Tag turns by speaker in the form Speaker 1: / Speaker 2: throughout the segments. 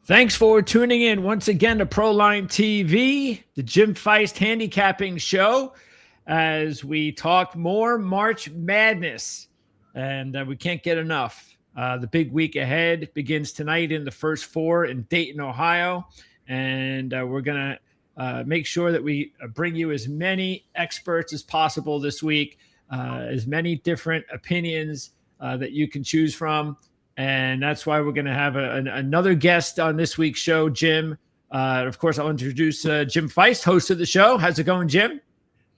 Speaker 1: Thanks for tuning in once again to Proline TV, the Jim Feist Handicapping Show, as we talk more March Madness. And we can't get enough. The big week ahead begins tonight in the first four in Dayton, Ohio. And we're going to make sure that we bring you as many experts as possible this week, as many different opinions that you can choose from. And that's why we're going to have another guest on this week's show, Jim. Of course, I'll introduce Jim Feist, host of the show. How's it going, Jim?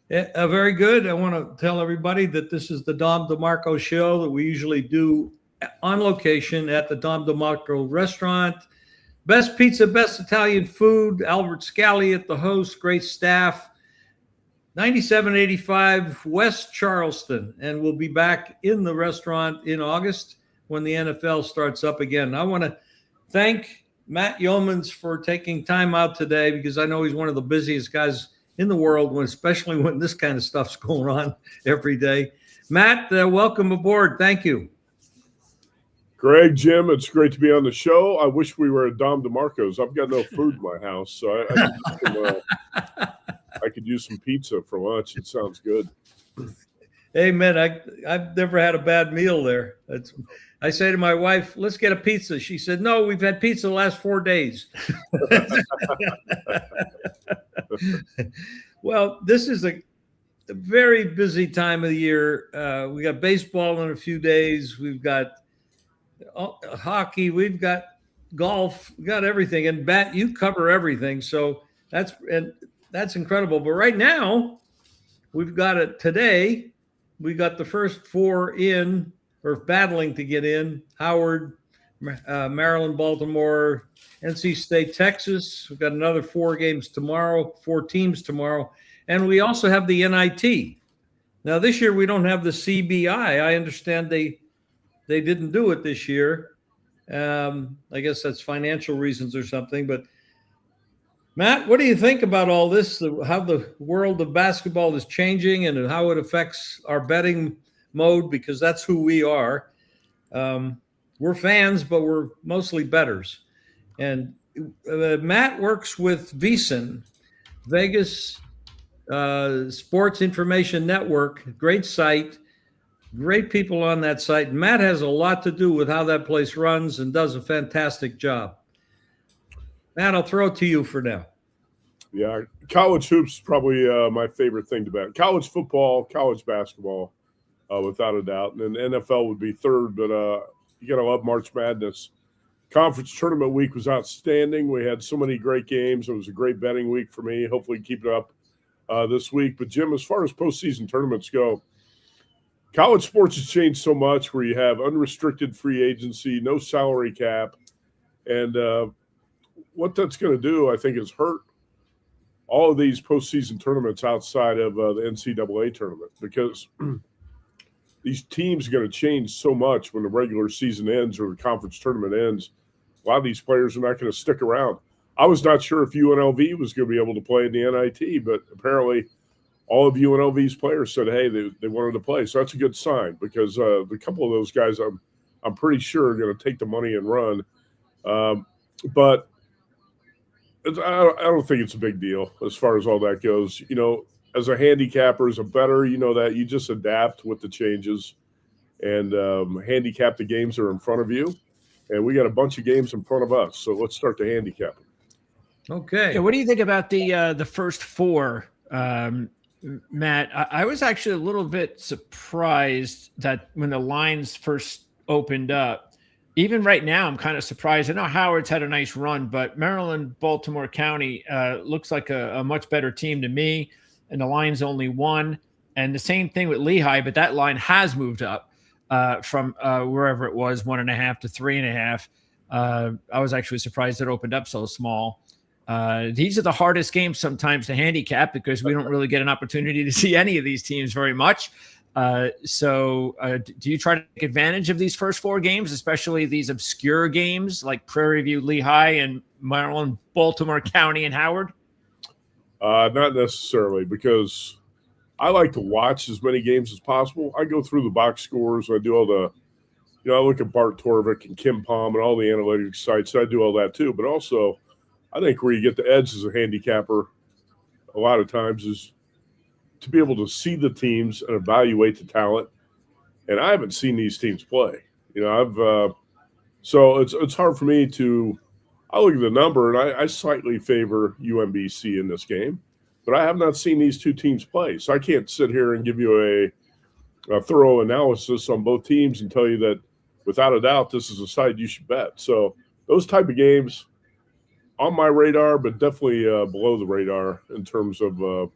Speaker 2: Yeah, very good. I want to tell everybody that this is the Dom DeMarco show that we usually do on location at the Dom DeMarco restaurant. Best pizza, best Italian food. Albert Scali at the host, great staff. 9785 West Charleston. And we'll be back in the restaurant in August when the NFL starts up again. I want to thank Matt Youmans for taking time out today, because I know he's one of the busiest guys in the world, especially when this kind of stuff's going on every day. Matt, welcome aboard. Thank you.
Speaker 3: Greg, Jim, it's great to be on the show. I wish we were at Dom DeMarco's. I've got no food in my house, so I could use some pizza for lunch. It sounds good.
Speaker 2: Hey, man, I've never had a bad meal there. I say to my wife, let's get a pizza. She said, no, we've had pizza the last 4 days. Well, this is a very busy time of the year. We got baseball in a few days. We've got hockey. We've got golf. We got everything. And you cover everything. So that's incredible. But right now, we've got it today. We got the first four in, or battling to get in: Howard, Maryland, Baltimore, NC State, Texas. We've got another 4 teams tomorrow. And we also have the NIT. Now, this year we don't have the CBI. I understand they didn't do it this year. I guess that's financial reasons or something. But Matt, what do you think about all this, how the world of basketball is changing and how it affects our betting mode? Because that's who we are. We're fans, but we're mostly bettors. And Matt works with VSiN, Vegas Sports Information Network. Great site, great people on that site. Matt has a lot to do with how that place runs and does a fantastic job. Matt, I'll throw it to you for now.
Speaker 3: Yeah, college hoops is probably my favorite thing to bet. College football, college basketball, without a doubt. And then NFL would be third, but you got to love March Madness. Conference tournament week was outstanding. We had so many great games. It was a great betting week for me. Hopefully keep it up this week. But, Jim, as far as postseason tournaments go, college sports has changed so much, where you have unrestricted free agency, no salary cap. And what that's going to do, I think, is hurt all of these postseason tournaments outside of the NCAA tournament, because these teams are going to change so much when the regular season ends or the conference tournament ends. A lot of these players are not going to stick around. I was not sure if UNLV was going to be able to play in the NIT, but apparently all of UNLV's players said, hey, they wanted to play. So that's a good sign, because a couple of those guys I'm pretty sure are going to take the money and run. But I don't think it's a big deal as far as all that goes. You know, as a handicapper, as a bettor, you know that you just adapt with the changes and handicap the games that are in front of you. And we got a bunch of games in front of us, so let's start the handicapping.
Speaker 2: Okay.
Speaker 1: Yeah, what do you think about the first four, Matt? I was actually a little bit surprised that when the lines first opened up. Even right now, I'm kind of surprised. I know Howard's had a nice run, but Maryland, Baltimore County looks like a much better team to me, and the line's only 1. And the same thing with Lehigh, but that line has moved up from wherever it was, 1.5 to 3.5. I was actually surprised it opened up so small. These are the hardest games sometimes to handicap, because we don't really get an opportunity to see any of these teams very much. So do you try to take advantage of these first 4 games, especially these obscure games like Prairie View, Lehigh, and Maryland, Baltimore County, and Howard?
Speaker 3: Not necessarily, because I like to watch as many games as possible. I go through the box scores. I do all the I look at Bart Torvik and Kim Palm and all the analytics sites. I do all that too. But also, I think where you get the edge as a handicapper a lot of times is to be able to see the teams and evaluate the talent. And I haven't seen these teams play. So it's hard for me to. I look at the number, and I slightly favor UMBC in this game, but I have not seen these two teams play. So I can't sit here and give you a thorough analysis on both teams and tell you that without a doubt this is a side you should bet. So those type of games on my radar, but definitely below the radar in terms of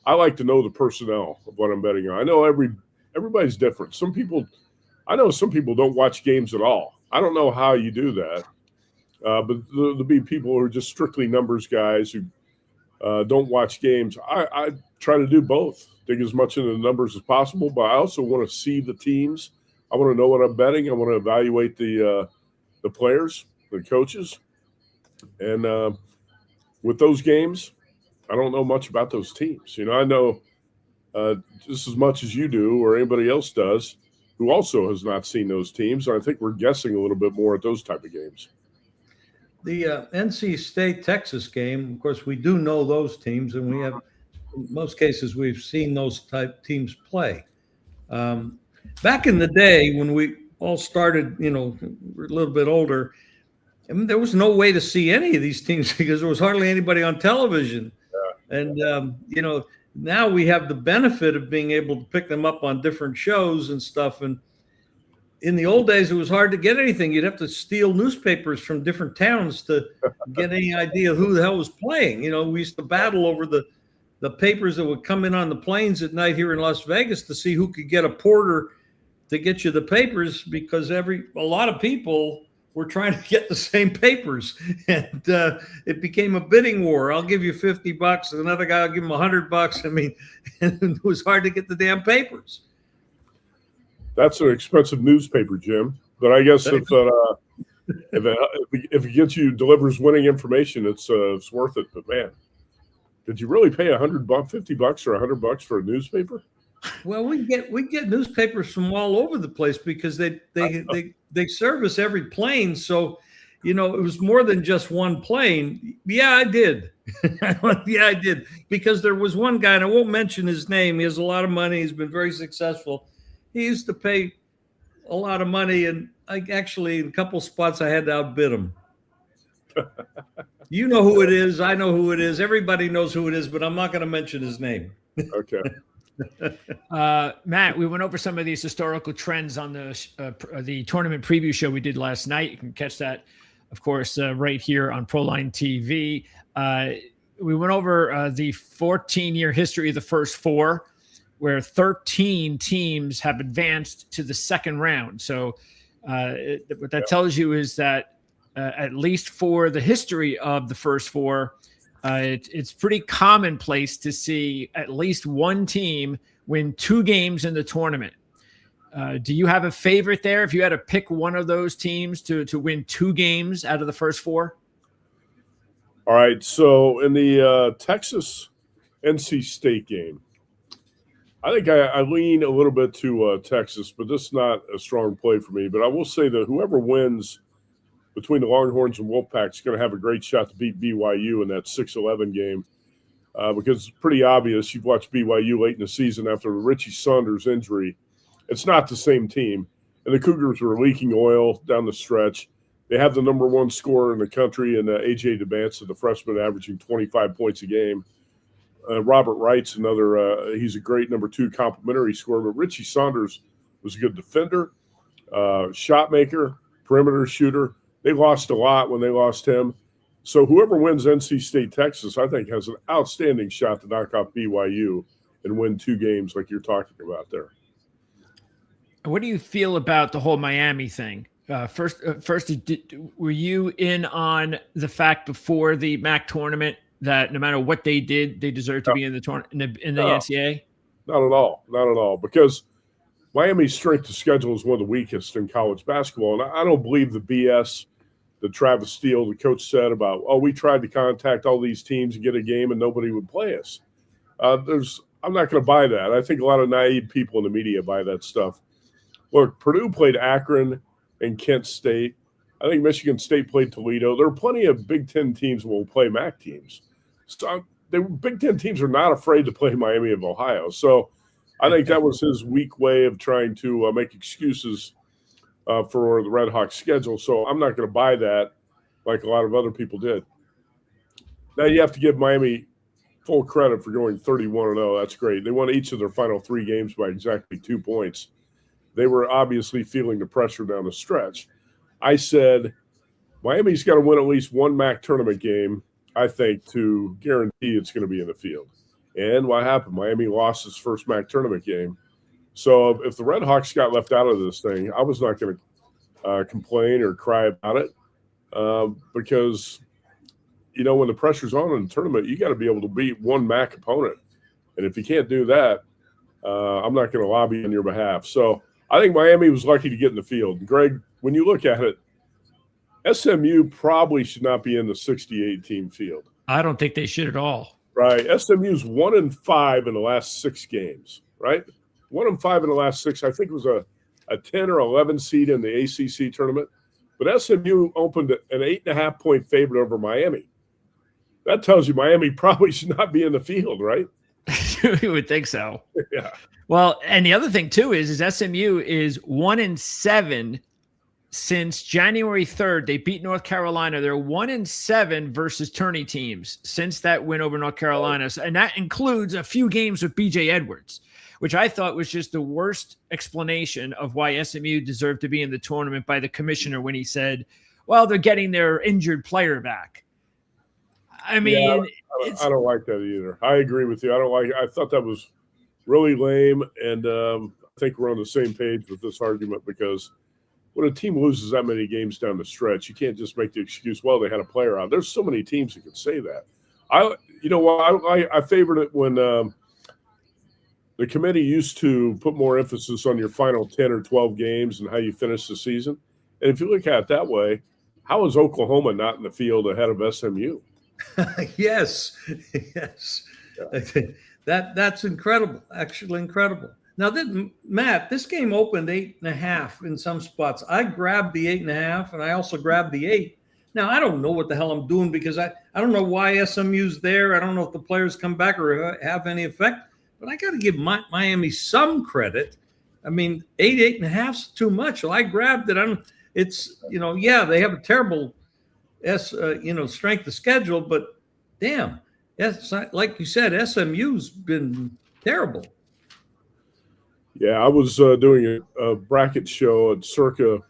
Speaker 3: I like to know the personnel of what I'm betting on. I know everybody's different. I know some people don't watch games at all. I don't know how you do that. But there'll be people who are just strictly numbers guys who don't watch games. I try to do both, dig as much into the numbers as possible, but I also want to see the teams. I want to know what I'm betting. I want to evaluate the players, the coaches. And with those games, I don't know much about those teams. I know just as much as you do or anybody else does who also has not seen those teams. I think we're guessing a little bit more at those type of games.
Speaker 2: The NC State-Texas game, of course, we do know those teams, and we have, in most cases, we've seen those type teams play. Back in the day when we all started, we're a little bit older, there was no way to see any of these teams because there was hardly anybody on television. Yeah. And, now we have the benefit of being able to pick them up on different shows and stuff. And in the old days, it was hard to get anything. You'd have to steal newspapers from different towns to get any idea who the hell was playing. We used to battle over the papers that would come in on the planes at night here in Las Vegas to see who could get a porter to get you the papers, because a lot of people were trying to get the same papers, and it became a bidding war. I'll give you $50, and another guy will give him $100. I mean, it was hard to get the damn papers.
Speaker 3: That's an expensive newspaper, Jim. But I guess if it gets you delivers winning information, it's worth it. But man, did you really pay $100, $50, or $100 for a newspaper?
Speaker 2: Well, we get newspapers from all over the place because they service every plane. So, it was more than just one plane. Yeah, I did. Yeah, I did. Because there was one guy, and I won't mention his name. He has a lot of money. He's been very successful. He used to pay a lot of money, and in a couple spots I had to outbid him. You know who it is. I know who it is. Everybody knows who it is, but I'm not going to mention his name.
Speaker 3: Okay.
Speaker 1: Matt, we went over some of these historical trends on the tournament preview show we did last night. You can catch that, of course, right here on Proline TV. We went over the 14-year history of the first four, where 13 teams have advanced to the second round. So what that tells you is that at least for the history of the first four, it's pretty commonplace to see at least one team win 2 games in the tournament. Do you have a favorite there? If you had to pick one of those teams to win 2 games out of the first 4?
Speaker 3: All right. So in the Texas NC State game, I think I lean a little bit to Texas, but this is not a strong play for me. But I will say that whoever wins between the Longhorns and Wolfpack is going to have a great shot to beat BYU in that 6-11 game because it's pretty obvious. You've watched BYU late in the season after Richie Saunders' injury. It's not the same team. And the Cougars were leaking oil down the stretch. They have the number 1 scorer in the country in A.J. DeBansa, the freshman, averaging 25 points a game. Robert Wright's another he's a great number 2 complimentary scorer. But Richie Saunders was a good defender, shot maker, perimeter shooter. They lost a lot when they lost him. So whoever wins NC State Texas, I think, has an outstanding shot to knock off BYU and win 2 games like you're talking about there.
Speaker 1: What do you feel about the whole Miami thing? First, were you in on the fact before the MAC tournament that no matter what they did, they deserve to be in the tournament in the NCAA?
Speaker 3: Not at all. Because Miami's strength of schedule is one of the weakest in college basketball, and I don't believe the BS that Travis Steele, the coach, said about, we tried to contact all these teams and get a game and nobody would play us. I'm not going to buy that. I think a lot of naive people in the media buy that stuff. Look, Purdue played Akron and Kent State. I think Michigan State played Toledo. There are plenty of Big Ten teams that will play MAC teams. So the Big Ten teams are not afraid to play Miami of Ohio. So I think that was his weak way of trying to make excuses for the Red Hawks schedule. So I'm not going to buy that like a lot of other people did. Now you have to give Miami full credit for going 31-0. That's great. They won each of their final 3 games by exactly 2 points. They were obviously feeling the pressure down the stretch. I said Miami's got to win at least one MAC tournament game, I think, to guarantee it's going to be in the field. And what happened? Miami lost its first MAC tournament game. So if the Red Hawks got left out of this thing, I was not going to complain or cry about it because, you know, when the pressure's on in the tournament, you got to be able to beat one MAC opponent. And if you can't do that, I'm not going to lobby on your behalf. So I think Miami was lucky to get in the field. And Greg, when you look at it, SMU probably should not be in the 68-team field.
Speaker 1: I don't think they should at all.
Speaker 3: Right. SMU's 1-5 in the last 6 games, right? 1-5 in the last 6. I think it was a 10 or 11 seed in the ACC tournament. But SMU opened an 8.5-point favorite over Miami. That tells you Miami probably should not be in the field, right?
Speaker 1: You would think so.
Speaker 3: Yeah.
Speaker 1: Well, and the other thing too is SMU is 1-7 since January 3rd. They beat North Carolina. They're 1-7 versus tourney teams since that win over North Carolina. And that includes a few games with BJ Edwards, which I thought was just the worst explanation of why SMU deserved to be in the tournament by the commissioner when he said, well, they're getting their injured player back. I mean,
Speaker 3: I don't like that either. I agree with you. I thought that was really lame. And I think we're on the same page with this argument because when a team loses that many games down the stretch, you can't just make the excuse, well, they had a player out. There's so many teams that can say that. I favored it when the committee used to put more emphasis on your final 10 or 12 games and how you finish the season. And if you look at it that way, how is Oklahoma not in the field ahead of SMU?
Speaker 2: Yes. Yeah. That's incredible. Actually incredible. Now, Matt, this game opened 8.5 in some spots. I grabbed the 8.5, and I also grabbed the 8. Now, I don't know what the hell I'm doing because I don't know why SMU's there. I don't know if the players come back or have any effect. But I got to give Miami some credit. I mean, 8.5 is too much. Well, I grabbed it. They have a terrible strength of schedule, but damn, like you said, SMU's been terrible.
Speaker 3: Yeah, I was doing a bracket show at Circa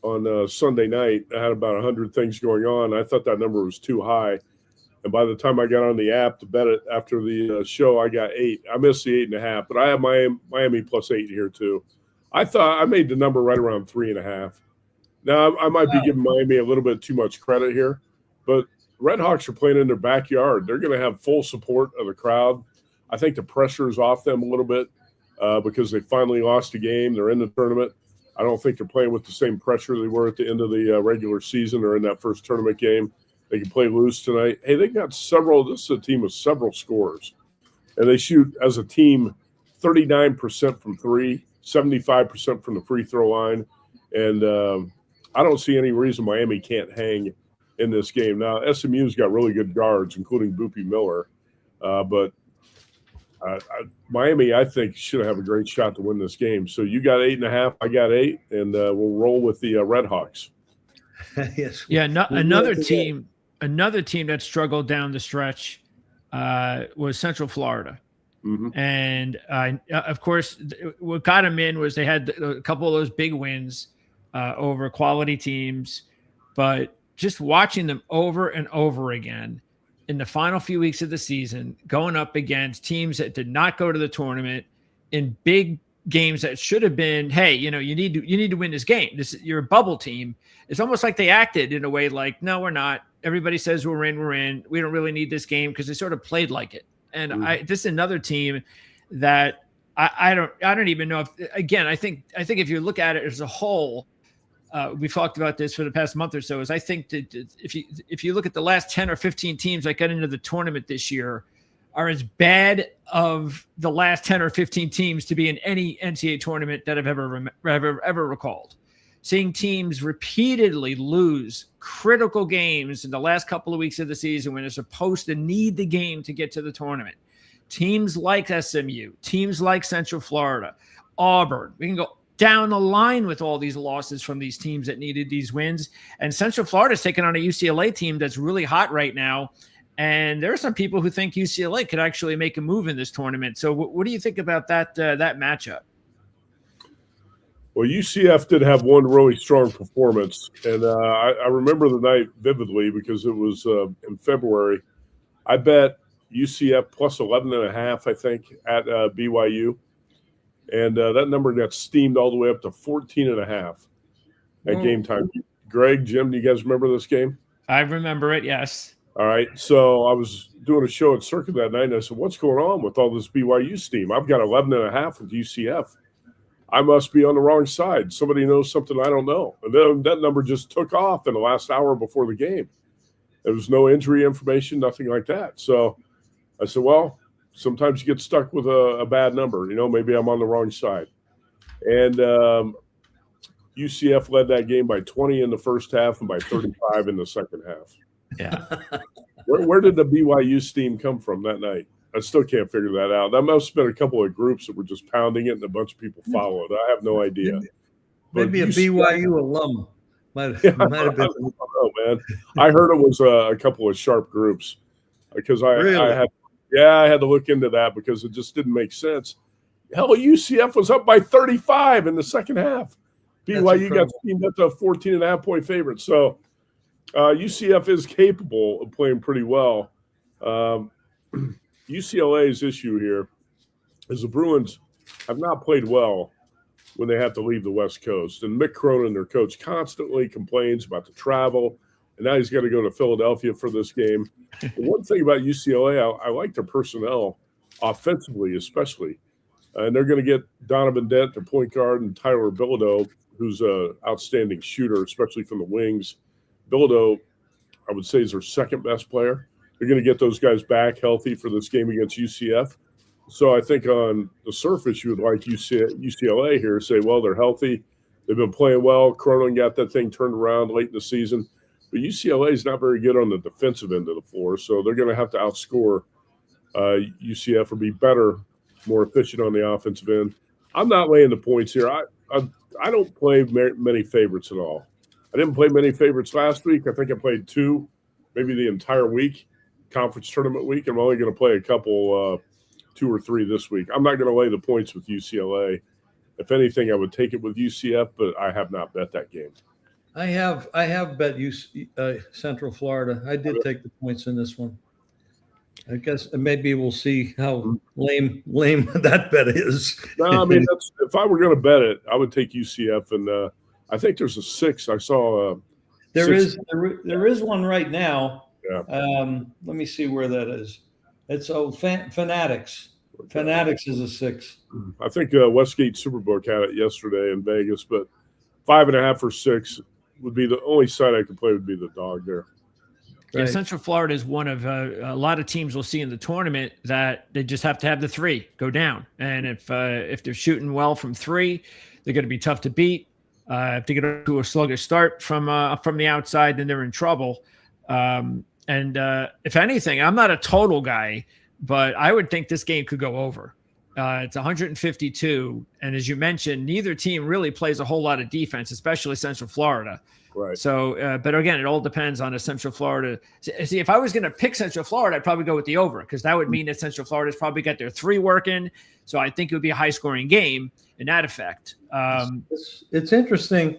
Speaker 3: on Sunday night. I had about 100 things going on. I thought that number was too high. And by the time I got on the app to bet it after the show, I got 8. I missed the 8.5, but I have Miami plus 8 here too. I thought I made the number right around 3.5. Now, I might be giving Miami a little bit too much credit here, but Red Hawks are playing in their backyard. They're going to have full support of the crowd. I think the pressure is off them a little bit because they finally lost a game. They're in the tournament. I don't think they're playing with the same pressure they were at the end of the regular season or in that first tournament game. They can play loose tonight. Hey, they got this is a team with several scorers. And they shoot, as a team, 39% from 3, 75% from the free throw line. And I don't see any reason Miami can't hang in this game. Now, SMU's got really good guards, including Boopy Miller. But Miami, I think, should have a great shot to win this game. So you got 8.5, I got 8, and we'll roll with the Red Hawks.
Speaker 2: Yes.
Speaker 1: Yeah, another team that struggled down the stretch was Central Florida.
Speaker 3: Mm-hmm.
Speaker 1: And of course, what got them in was they had a couple of those big wins over quality teams, but just watching them over and over again in the final few weeks of the season, going up against teams that did not go to the tournament in big games that should have been, hey, you need to win this game. You're a bubble team. It's almost like they acted in a way like, no, we're not. Everybody says we're in. We don't really need this game because they sort of played like it. And this is another team that I don't even know if, again, I think if you look at it as a whole, we've talked about this for the past month or so, is I think that if you look at the last 10 or 15 teams that got into the tournament this year are as bad of the last 10 or 15 teams to be in any NCAA tournament that I've ever recalled. seeing teams repeatedly lose critical games in the last couple of weeks of the season when they're supposed to need the game to get to the tournament. Teams like SMU, teams like Central Florida, Auburn. We can go down the line with all these losses from these teams that needed these wins. And Central Florida's taking on a UCLA team that's really hot right now. And there are some people who think UCLA could actually make a move in this tournament. So what do you think about that matchup?
Speaker 3: Well, UCF did have one really strong performance, and I remember the night vividly because it was in February. I bet UCF plus 11.5, I think, at BYU, and that number got steamed all the way up to 14.5 at game time. Greg, Jim, do you guys remember this game?
Speaker 1: I remember it, yes.
Speaker 3: All right, so I was doing a show at Circuit that night, and I said, what's going on with all this BYU steam? I've got 11.5 with UCF. I must be on the wrong side. Somebody knows something I don't know. And then that number just took off in the last hour before the game. There was no injury information, nothing like that. So I said, well, sometimes you get stuck with a bad number. Maybe I'm on the wrong side. And UCF led that game by 20 in the first half and by 35 in the second half.
Speaker 1: Yeah.
Speaker 3: Where did the BYU steam come from that night? I still can't figure that out. That must have been a couple of groups that were just pounding it and a bunch of people followed. I have no idea.
Speaker 2: Maybe a BYU alum might have been.
Speaker 3: I don't know, man. I heard it was a couple of sharp groups because I had to look into that because it just didn't make sense. Hell, UCF was up by 35 in the second half. BYU got steamed up to a 14.5-point favorite. So UCF is capable of playing pretty well. UCLA's issue here is the Bruins have not played well when they have to leave the West Coast. And Mick Cronin, their coach, constantly complains about the travel, and now he's got to go to Philadelphia for this game. The one thing about UCLA, I like their personnel, offensively especially. And they're going to get Donovan Dent, their point guard, and Tyler Bilodeau, who's an outstanding shooter, especially from the wings. Bilodeau, I would say, is their second-best player. They're going to get those guys back healthy for this game against UCF. So I think on the surface, you would like UCLA here say, well, they're healthy. They've been playing well. Cronin got that thing turned around late in the season. But UCLA is not very good on the defensive end of the floor, so they're going to have to outscore UCF or be better, more efficient on the offensive end. I'm not laying the points here. I don't play many favorites at all. I didn't play many favorites last week. I think I played 2, maybe the entire week. Conference tournament week. I'm only going to play a couple, 2 or 3 this week. I'm not going to lay the points with UCLA. If anything, I would take it with UCF, but I have not bet that game.
Speaker 2: I have bet Central Florida. I did take the points in this one. I guess maybe we'll see how lame that bet is.
Speaker 3: No, I mean, if I were going to bet it, I would take UCF, and I think there's a 6. I saw
Speaker 2: there is one right now.
Speaker 3: Yeah.
Speaker 2: Let me see where that is. It's Fanatics. Fanatics is a 6.
Speaker 3: I think Westgate Superbook had it yesterday in Vegas, but 5.5 or 6 would be the only side I could play. Would be the dog there.
Speaker 1: Yeah,
Speaker 2: Right.
Speaker 1: Central Florida is one of a lot of teams we'll see in the tournament that they just have to have the 3 go down, and if they're shooting well from 3, they're going to be tough to beat. If they get to a sluggish start from the outside, then they're in trouble. And if anything, I'm not a total guy, but I would think this game could go over. It's 152. And as you mentioned, neither team really plays a whole lot of defense, especially Central Florida.
Speaker 3: Right.
Speaker 1: So, but again, it all depends on a Central Florida. See, if I was going to pick Central Florida, I'd probably go with the over because that would mean that Central Florida's probably got their 3 working. So I think it would be a high scoring game in that effect.
Speaker 2: It's interesting.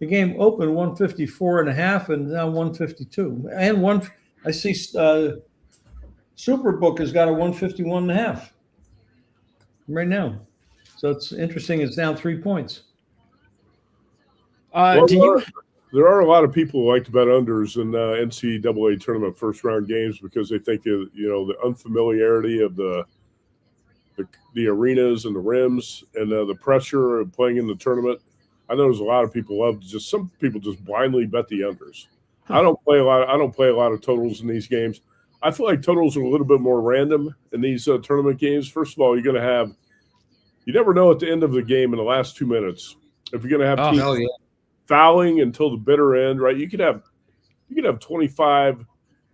Speaker 2: The game opened 154.5 and now 152. And I see Superbook has got a 151.5 right now. So it's interesting. It's down 3 points.
Speaker 3: There are a lot of people who like to bet unders in NCAA tournament first round games because they think the unfamiliarity of the arenas and the rims and the pressure of playing in the tournament. I know there's a lot of people some people just blindly bet the unders. Huh. I don't play a lot of totals in these games. I feel like totals are a little bit more random in these tournament games. First of all, you're going to have – you never know at the end of the game in the last 2 minutes if you're going to have teams fouling until the bitter end, right? You could have 25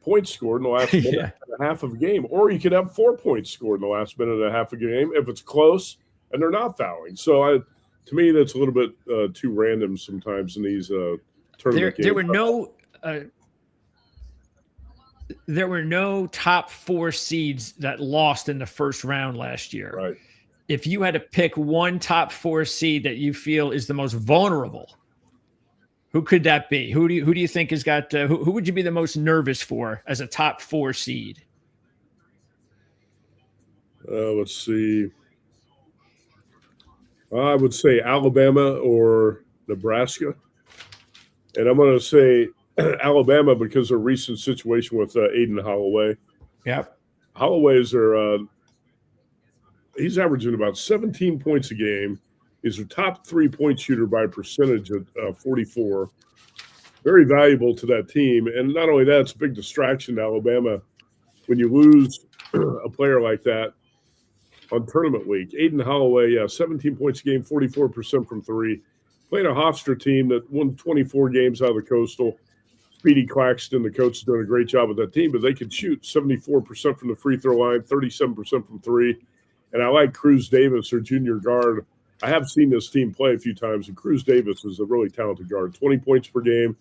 Speaker 3: points scored in the last minute and a half of a game, or you could have 4 points scored in the last minute and a half of a game if it's close and they're not fouling. So to me, that's a little bit too random sometimes in these tournament games.
Speaker 1: There were no top 4 seeds that lost in the first round last year.
Speaker 3: Right.
Speaker 1: If you had to pick one top 4 seed that you feel is the most vulnerable, who could that be? Who do you think has got? Who would you be the most nervous for as a top 4 seed?
Speaker 3: Let's see. I would say Alabama or Nebraska, and I'm going to say Alabama because of a recent situation with Aiden Holloway.
Speaker 1: Yep.
Speaker 3: Holloway's he's averaging about 17 points a game. He's a top 3-point shooter by percentage at 44. Very valuable to that team. And not only that, it's a big distraction to Alabama when you lose a player like that on tournament week. Aiden Holloway, 17 points a game, 44% from 3. Playing a Hofstra team that won 24 games out of the Coastal. Speedy Claxton, the coach, is doing a great job with that team, but they could shoot 74% from the free throw line, 37% from 3. And I like Cruz Davis, their junior guard. I have seen this team play a few times, and Cruz Davis is a really talented guard. 20 points per game.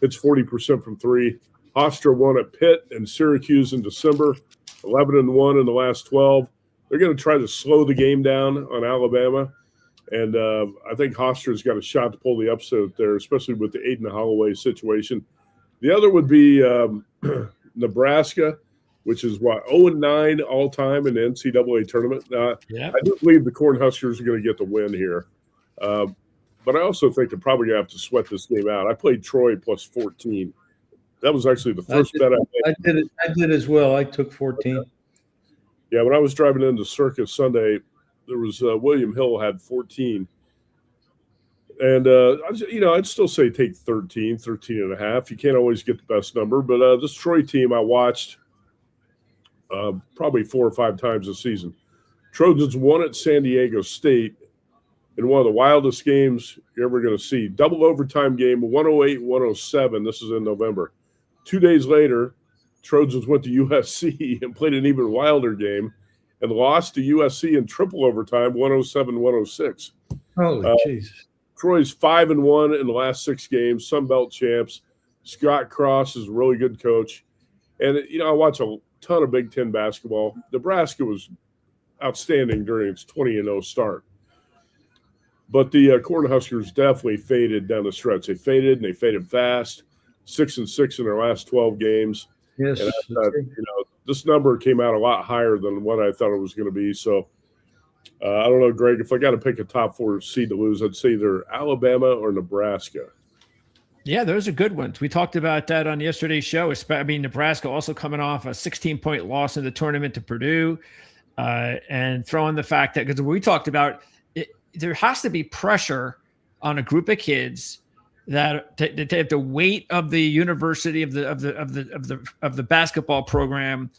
Speaker 3: It's 40% from 3. Hofstra won at Pitt and Syracuse in December, 11-1 in the last 12. They're going to try to slow the game down on Alabama. And I think Hofstra's got a shot to pull the upset there, especially with the Aiden Holloway situation. The other would be Nebraska, which is 0-9 all time in the NCAA tournament. I do believe the Cornhuskers are going to get the win here. But I also think they're probably going to have to sweat this game out. I played Troy plus 14. That was actually the first bet I made.
Speaker 2: I did as well. I took 14.
Speaker 3: Yeah, when I was driving into Circus Sunday, there was William Hill had 14. And, I'd still say take 13 and a half. You can't always get the best number. But this Troy team I watched probably 4 or 5 times this season. Trojans won at San Diego State in one of the wildest games you're ever going to see. Double overtime game, 108-107. This is in November. 2 days later, Trojans went to USC and played an even wilder game and lost to USC in triple overtime, 107-106.
Speaker 2: Holy jeez.
Speaker 3: Troy's 5-1 in the last 6 games, Sun Belt champs. Scott Cross is a really good coach. And, I watch a ton of Big Ten basketball. Nebraska was outstanding during its 20-0 start. But the Cornhuskers definitely faded down the stretch. They faded, and they faded fast, 6-6 in their last 12 games.
Speaker 2: Yes.
Speaker 3: And this number came out a lot higher than what I thought it was going to be. So, I don't know, Greg, if I got to pick a top 4 seed to lose, I'd say either Alabama or Nebraska.
Speaker 1: Yeah, those are good ones. We talked about that on yesterday's show. Nebraska also coming off a 16-point loss in the tournament to Purdue, and throwing the fact that, because we talked about it, there has to be pressure on a group of kids that they have the weight of the university of the basketball program,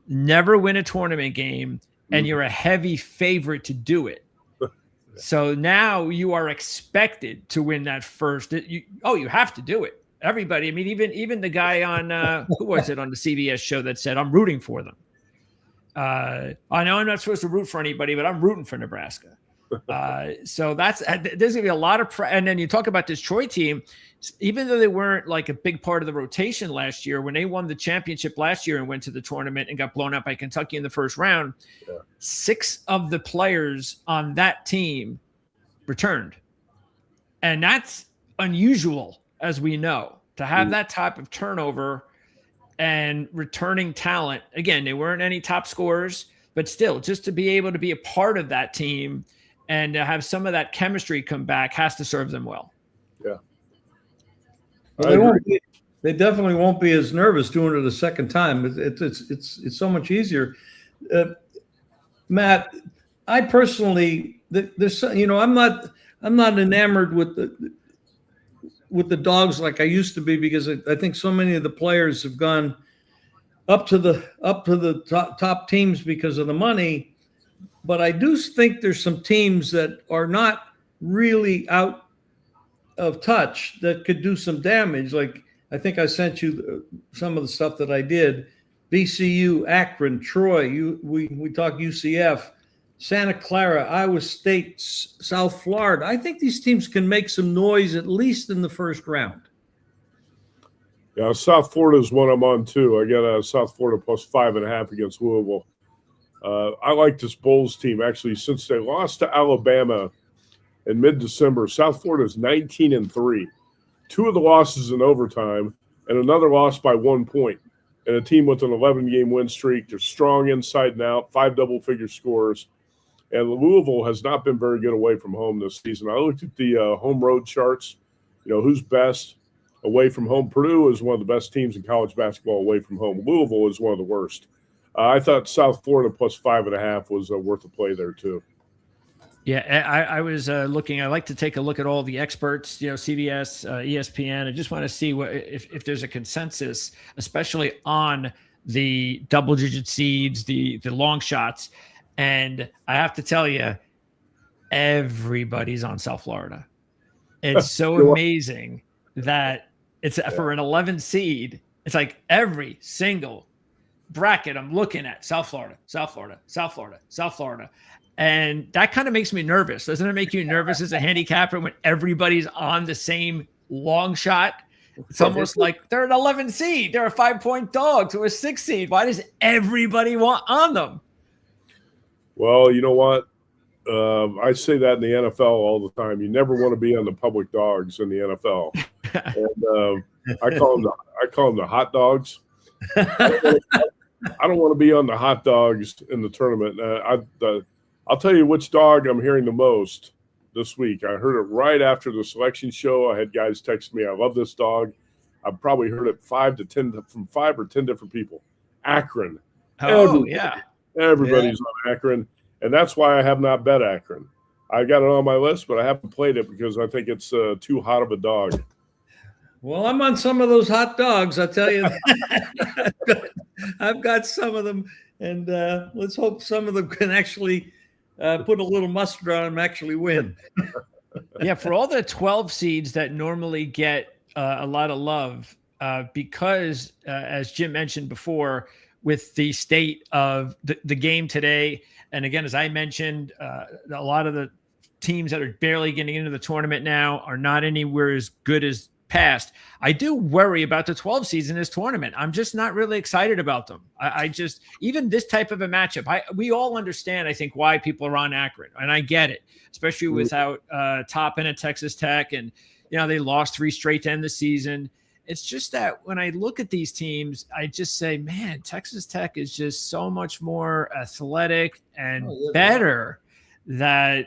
Speaker 1: never win a tournament game, and you're a heavy favorite to do it. So now you are expected to win that first. You have to do it. Everybody. I mean, even the guy on who was it on the CBS show that said, "I'm rooting for them." I know I'm not supposed to root for anybody, but I'm rooting for Nebraska. So there's gonna be a lot of and then you talk about this Troy team, even though they weren't like a big part of the rotation last year, when they won the championship last year and went to the tournament and got blown out by Kentucky in the first round, 6 of the players on that team returned. And that's unusual, as we know, to have that type of turnover and returning talent. Again, they weren't any top scorers, but still, just to be able to be a part of that team and to have some of that chemistry come back has to serve them well.
Speaker 3: Yeah.
Speaker 2: Well, they definitely won't be as nervous doing it a second time. It's so much easier. Matt, I personally, I'm not enamored with the Dogs like I used to be, because I think so many of the players have gone up to the top teams because of the money. But I do think there's some teams that are not really out of touch that could do some damage. Like I think I sent you some of the stuff that I did. VCU, Akron, Troy. We talked UCF, Santa Clara, Iowa State, South Florida. I think these teams can make some noise at least in the first round.
Speaker 3: Yeah, South Florida is one I'm on too. I got South Florida plus 5.5 against Louisville. I like this Bulls team actually since they lost to Alabama in mid-December. South Florida is 19-3. 2 of the losses in overtime, and another loss by 1 point. And a team with an 11-game win streak. They're strong inside and out, 5 double-figure scores. And Louisville has not been very good away from home this season. I looked at the home road charts. Who's best away from home. Purdue is one of the best teams in college basketball away from home. Louisville is one of the worst. I thought South Florida plus 5.5 was worth a play there too.
Speaker 1: Yeah, I was looking. I like to take a look at all the experts, CBS, ESPN. I just want to see if there's a consensus, especially on the double-digit seeds, the long shots. And I have to tell you, everybody's on South Florida. It's so amazing that it's for an 11 seed. It's like every single bracket I'm looking at, South Florida, South Florida, South Florida, South Florida. And that kind of makes me nervous. Doesn't it make you nervous as a handicapper when everybody's on the same long shot? It's almost like they're an 11 seed. They're a 5-point dog to a 6 seed. Why does everybody want on them?
Speaker 3: Well, you know what? I say that in the NFL all the time. You never want to be on the public dogs in the NFL. And I call them the hot dogs. I don't want to be on the hot dogs in the tournament. I'll tell you which dog I'm hearing the most this week. I heard it right after the selection show. I had guys text me, I love this dog. I've probably heard it from 5 or 10 different people. Akron. Everybody's on Akron. And that's why I have not bet Akron. I got it on my list, but I haven't played it because I think it's too hot of a dog.
Speaker 2: Well, I'm on some of those hot dogs, I'll tell you. I've got some of them, and let's hope some of them can actually put a little mustard on them and actually win.
Speaker 1: Yeah, for all the 12 seeds that normally get a lot of love, because, as Jim mentioned before, with the state of the game today, and again, as I mentioned, a lot of the teams that are barely getting into the tournament now are not anywhere as good as past. I do worry about the 12 seeds in this tournament. I'm just not really excited about them. I just, even this type of a matchup, we all understand, I think, why people are on Akron, and I get it, especially without Toppin at Texas Tech, and they lost 3 straight to end the season. It's just that when I look at these teams, I just say, man, Texas Tech is just so much more athletic and better that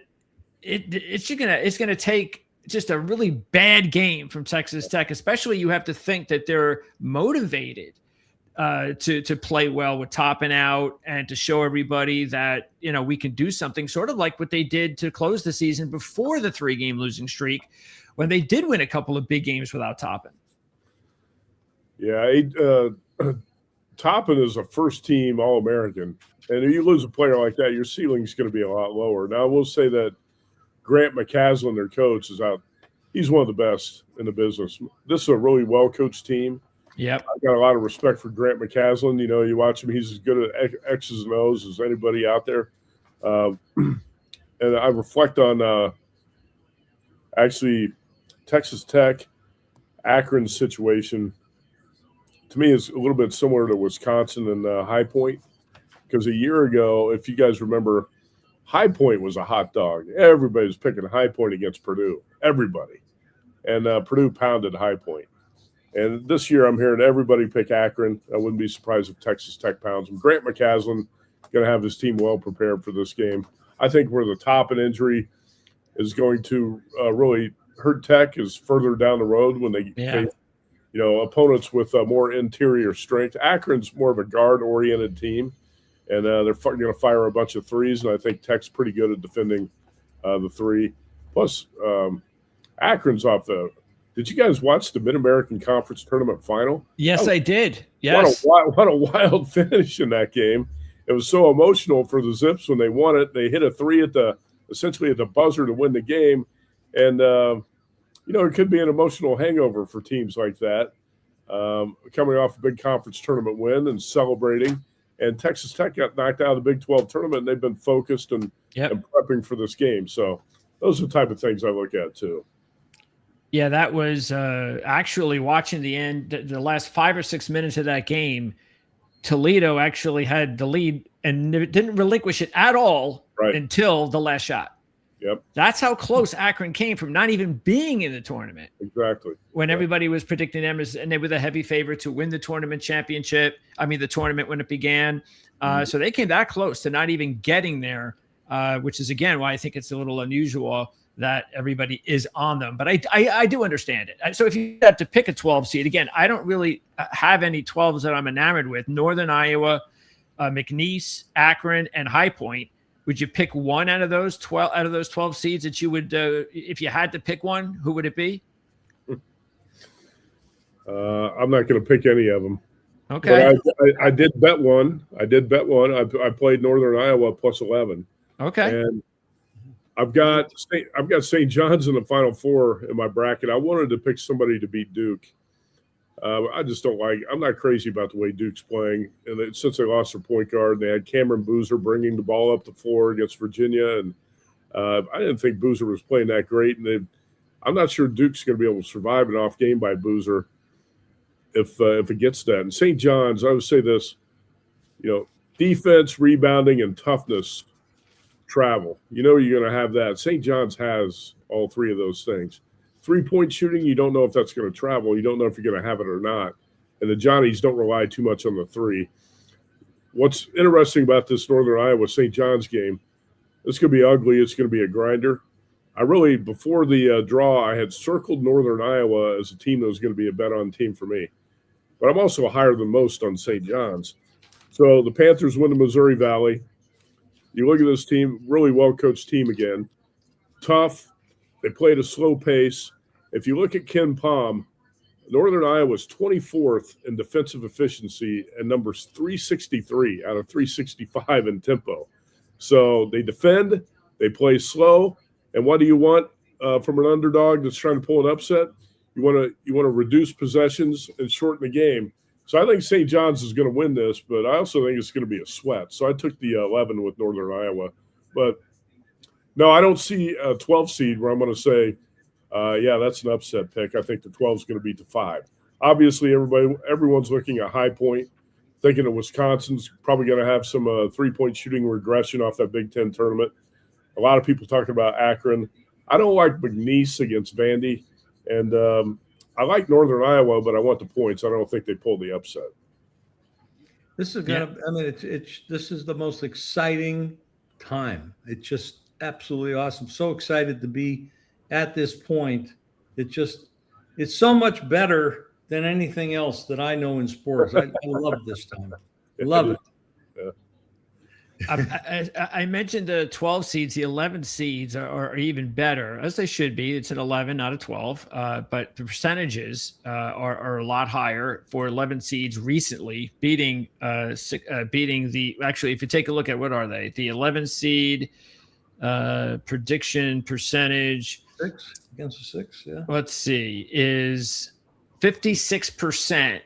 Speaker 1: it's gonna take just a really bad game from Texas Tech. Especially, you have to think that they're motivated to play well with Toppin out and to show everybody that we can do something, sort of like what they did to close the season before the 3-game losing streak, when they did win a couple of big games without Toppin.
Speaker 3: Yeah, Toppin is a first-team All-American, and if you lose a player like that, your ceiling is going to be a lot lower. Now, I will say that Grant McCaslin, their coach, is out. He's one of the best in the business. This is a really well-coached team.
Speaker 1: Yep.
Speaker 3: I've got a lot of respect for Grant McCaslin. You watch him; he's as good at X's and O's as anybody out there. And I reflect on actually Texas Tech, Akron's situation. To me, is a little bit similar to Wisconsin and High Point, because a year ago, if you guys remember, High Point was a hot dog. Everybody was picking High Point against Purdue. Everybody. And Purdue pounded High Point. And this year I'm hearing everybody pick Akron. I wouldn't be surprised if Texas Tech pounds them. Grant McCaslin going to have his team well prepared for this game. I think where the Toppin injury is going to really hurt Tech is further down the road when they face opponents with more interior strength. Akron's more of a guard-oriented team. And they're going to fire a bunch of threes, and I think Tech's pretty good at defending the 3. Plus, Akron's off the – did you guys watch the Mid-American Conference Tournament Final?
Speaker 1: Yes, I did. Yes.
Speaker 3: What a wild finish in that game. It was so emotional for the Zips when they won it. They hit a 3 essentially at the buzzer to win the game. And it could be an emotional hangover for teams like that, coming off a big conference tournament win and celebrating. And Texas Tech got knocked out of the Big 12 tournament, and they've been focused and prepping for this game. So those are the type of things I look at too.
Speaker 1: Yeah, that was actually watching the last 5 or 6 minutes of that game. Toledo actually had the lead and didn't relinquish it at all until the last shot.
Speaker 3: Yep.
Speaker 1: That's how close Akron came from not even being in the tournament.
Speaker 3: Exactly.
Speaker 1: When everybody was predicting them and they were the heavy favorite to win the tournament championship. I mean, the tournament when it began. So they came that close to not even getting there, which is, again, why I think it's a little unusual that everybody is on them. But I do understand it. So if you have to pick a 12 seed, again, I don't really have any 12s that I'm enamored with. Northern Iowa, McNeese, Akron, and High Point. Would you pick one out of those 12 seeds that you would, if you had to pick one, who would it be?
Speaker 3: I'm not going to pick any of them.
Speaker 1: Okay.
Speaker 3: I did bet one. I played Northern Iowa plus 11.
Speaker 1: Okay.
Speaker 3: And I've got St. John's in the Final Four in my bracket. I wanted to pick somebody to beat Duke. I just don't like. I'm not crazy about the way Duke's playing, and since they lost their point guard, they had Cameron Boozer bringing the ball up the floor against Virginia, and I didn't think Boozer was playing that great. And I'm not sure Duke's going to be able to survive an off game by Boozer if it gets that. And St. John's, I would say this: defense, rebounding, and toughness travel. You're going to have that. St. John's has all three of those things. 3-point shooting, you don't know if that's going to travel. You don't know if you're going to have it or not. And the Johnnies don't rely too much on the three. What's interesting about this Northern Iowa St. John's game, it's going to be ugly. It's going to be a grinder. Before the draw, I had circled Northern Iowa as a team that was going to be a bet-on team for me. But I'm also higher than most on St. John's. So the Panthers win the Missouri Valley. You look at this team, really well-coached team again. Tough. They played a slow pace. If you look at Ken Palm, Northern Iowa's 24th in defensive efficiency and numbers 363 out of 365 in tempo. So they defend, they play slow, and what do you want from an underdog that's trying to pull an upset? You want to reduce possessions and shorten the game. So I think St. John's is going to win this, but I also think it's going to be a sweat. So I took the 11 with Northern Iowa. But no, I don't see a 12 seed where I'm going to say, that's an upset pick. I think the 12 is going to beat the 5. Obviously, everyone's looking at High Point, thinking that Wisconsin's probably going to have some 3-point shooting regression off that Big Ten tournament. A lot of people talking about Akron. I don't like McNeese against Vandy, and I like Northern Iowa, but I want the points. I don't think they pull the upset.
Speaker 2: This is this is the most exciting time. It's just absolutely awesome. So excited to be at this point. It's so much better than anything else that I know in sports. I love this time. Love it.
Speaker 1: I mentioned the 12 seeds. The 11 seeds are even better, as they should be. It's an 11, not a 12. But the percentages are a lot higher for 11 seeds recently, beating the. Actually, if you take a look at what are they, the 11 seed prediction percentage.
Speaker 2: 6 against the 6, yeah.
Speaker 1: Let's see, is 56%.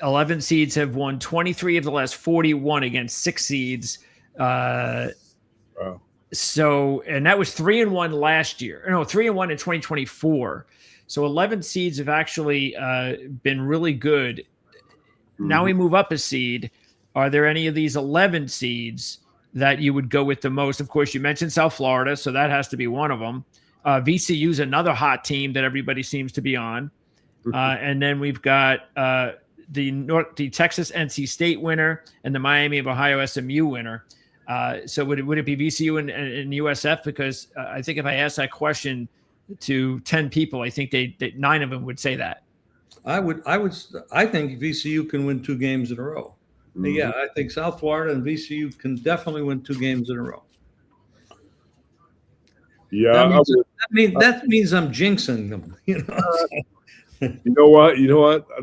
Speaker 1: 11 seeds have won 23 of the last 41 against 6 seeds.
Speaker 3: Wow.
Speaker 1: So, and that was 3-1 last year. No, 3-1 in 2024. So 11 seeds have actually been really good. Mm-hmm. Now we move up a seed. Are there any of these 11 seeds that you would go with the most? Of course, you mentioned South Florida, so that has to be one of them. VCU is another hot team that everybody seems to be on. And then we've got the Texas NC State winner and the Miami of Ohio SMU winner. So would it be VCU and USF? Because I think if I asked that question to 10 people, I think they 9 of them would say that.
Speaker 2: I think VCU can win 2 games in a row. Mm-hmm. Yeah, I think South Florida and VCU can definitely win 2 games in a row.
Speaker 3: Yeah,
Speaker 2: that means I'm jinxing them. You
Speaker 3: know what?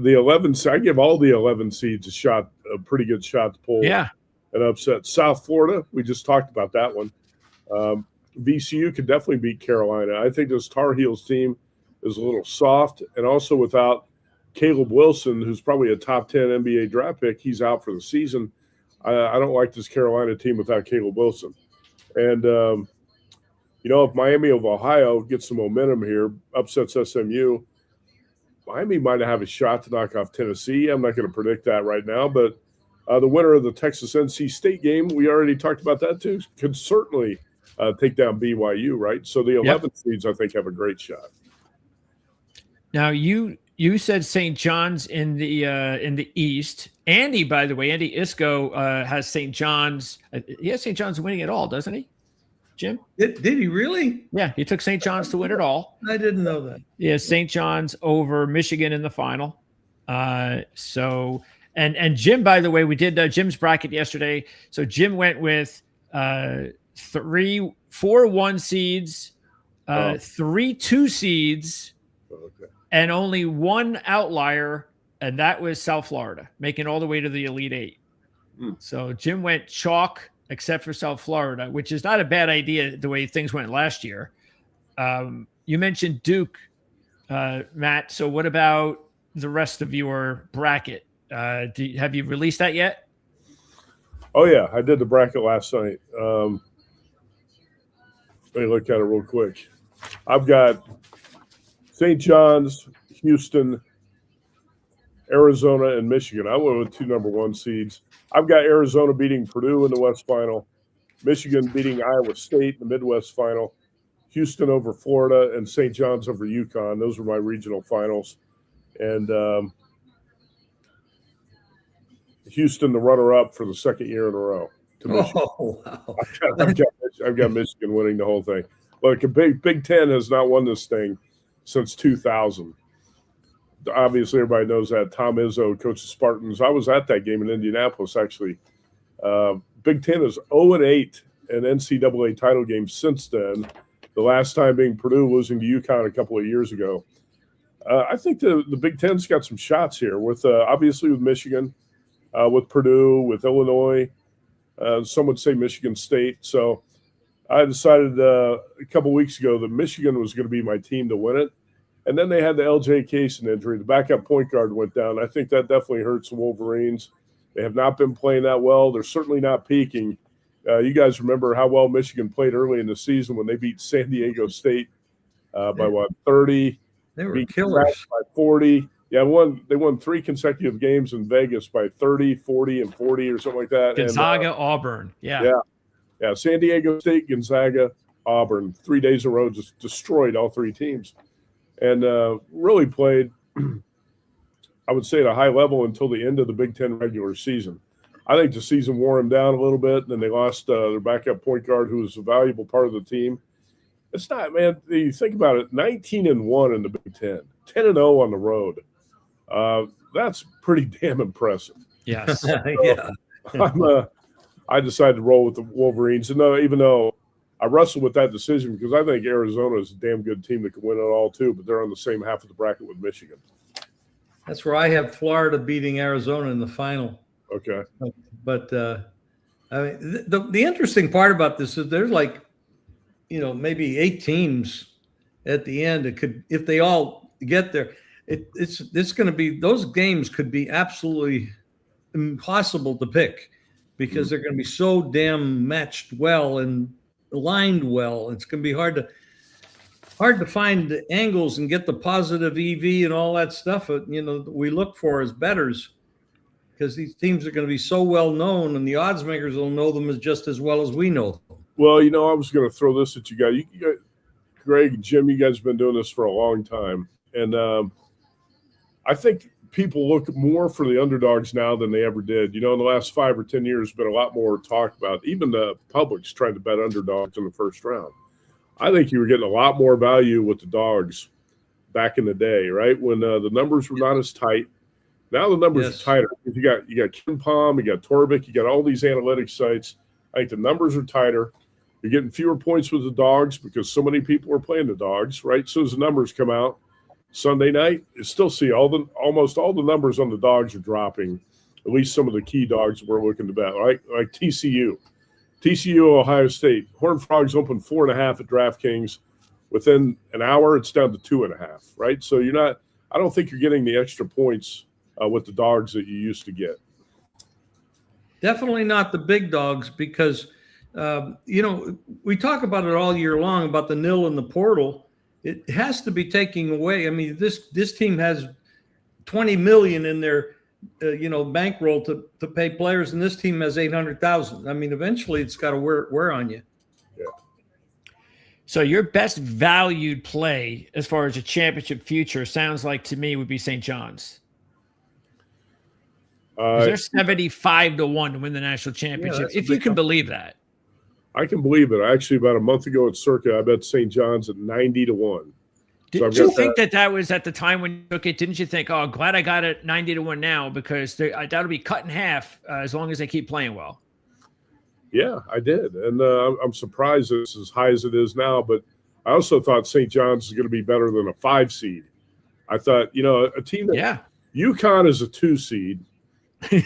Speaker 3: The 11. I give all the 11 seeds a pretty good shot to pull.
Speaker 1: Yeah,
Speaker 3: an upset. South Florida, we just talked about that one. VCU could definitely beat Carolina. I think this Tar Heels team is a little soft, and also without Caleb Wilson, who's probably a top 10 NBA draft pick, he's out for the season. I don't like this Carolina team without Caleb Wilson. And, if Miami of Ohio gets some momentum here, upsets SMU, Miami might have a shot to knock off Tennessee. I'm not going to predict that right now, but the winner of the Texas-NC State game, we already talked about that too, could certainly take down BYU, right? So the 11 seeds, I think, have a great shot. Now,
Speaker 1: you said St. John's in the East. Andy, by the way, Andy Isco has St. John's. He has St. John's winning it all, doesn't he, Jim?
Speaker 2: Did he really?
Speaker 1: Yeah, he took St. John's to win it all.
Speaker 2: I didn't know that.
Speaker 1: Yeah, St. John's over Michigan in the final. So Jim, by the way, we did Jim's bracket yesterday. So Jim went with 4 1 seeds, 3 2 seeds, and only one outlier, and that was South Florida, making all the way to the Elite Eight. So Jim went chalk except for South Florida, which is not a bad idea the way things went last year. You mentioned Duke, Matt. So what about the rest of your bracket? Have you released that yet?
Speaker 3: Oh, yeah. I did the bracket last night. Let me look at it real quick. I've got St. John's, Houston, Arizona, and Michigan. I went with 2 number 1 seeds. I've got Arizona beating Purdue in the West Final, Michigan beating Iowa State in the Midwest Final, Houston over Florida, and St. John's over UConn. Those are my regional finals. And Houston, the runner-up for the second year in a row. To Michigan.
Speaker 2: Oh, wow.
Speaker 3: I've got Michigan winning the whole thing. But the Big Ten has not won this thing since 2000. Obviously, everybody knows that. Tom Izzo, coach of Spartans. I was at that game in Indianapolis, actually. Big Ten is 0-8 in NCAA title games since then, the last time being Purdue losing to UConn a couple of years ago. I think the Big Ten's got some shots here, with obviously with Michigan, with Purdue, with Illinois. Some would say Michigan State. So I decided a couple weeks ago that Michigan was going to be my team to win it. And then they had the LJ Kaysen injury. The backup point guard went down. I think that definitely hurts the Wolverines. They have not been playing that well. They're certainly not peaking. You guys remember how well Michigan played early in the season when they beat San Diego State by 30?
Speaker 2: They were killers.
Speaker 3: By 40. Yeah, they won 3 consecutive games in Vegas by 30, 40, and 40 or something like that.
Speaker 1: Gonzaga, Auburn.
Speaker 3: Yeah. San Diego State, Gonzaga, Auburn. 3 days in a row, just destroyed all 3 teams. And really played, I would say, at a high level until the end of the Big Ten regular season. I think the season wore them down a little bit, and then they lost their backup point guard, who was a valuable part of the team. It's not, man, you think about it, 19-1 in the Big Ten, 10-0 on the road. That's pretty damn impressive.
Speaker 1: Yes.
Speaker 2: Yeah.
Speaker 3: I decided to roll with the Wolverines. And even though I wrestled with that decision, because I think Arizona is a damn good team that can win it all too, but they're on the same half of the bracket with Michigan.
Speaker 2: That's where I have Florida beating Arizona in the final.
Speaker 3: Okay.
Speaker 2: But I mean, the interesting part about this is there's maybe 8 teams at the end. It could, if they all get there, it's going to be, those games could be absolutely impossible to pick because they're going to be so damn matched well and aligned well. It's going to be hard to find the angles and get the positive EV and all that stuff we look for as bettors, because these teams are going to be so well known and the odds makers will know them just as well as we know them.
Speaker 3: Well, I was going to throw this at you guys. Greg and Jim, you guys have been doing this for a long time. And I think people look more for the underdogs now than they ever did. In the last 5 or 10 years, been a lot more talk about, even the public's trying to bet underdogs in the first round. I think you were getting a lot more value with the dogs back in the day, right? When the numbers were not as tight. Now the numbers are tighter. You got Ken Palm, you got Torvik, you got all these analytics sites. I think the numbers are tighter. You're getting fewer points with the dogs because so many people are playing the dogs, right? As soon as the numbers come out Sunday night, you still see almost all the numbers on the dogs are dropping. At least some of the key dogs we're looking to bet, right? Like TCU. TCU, Ohio State. Horned Frogs open 4.5 at DraftKings. Within an hour, it's down to 2.5, right? So I don't think you're getting the extra points with the dogs that you used to get.
Speaker 2: Definitely not the big dogs because, we talk about it all year long about the nil in the portal. It has to be taking away. I mean, this team has 20 million in their, bankroll to pay players, and this team has 800,000. I mean, eventually it's got to wear on you.
Speaker 3: Yeah.
Speaker 1: So your best valued play as far as a championship future sounds like to me would be St. John's. They're 75-1 to win the national championship, if you can believe that.
Speaker 3: I can believe it. Actually, about a month ago at Circa, I bet St. John's at 90-1.
Speaker 1: Did you think that was at the time when you took it? Didn't you think, oh, glad I got it 90-1 now because that'll be cut in half as long as they keep playing well?
Speaker 3: Yeah, I did. And I'm surprised it's as high as it is now. But I also thought St. John's is going to be better than a 5 seed. I thought, a team that UConn is a 2 seed.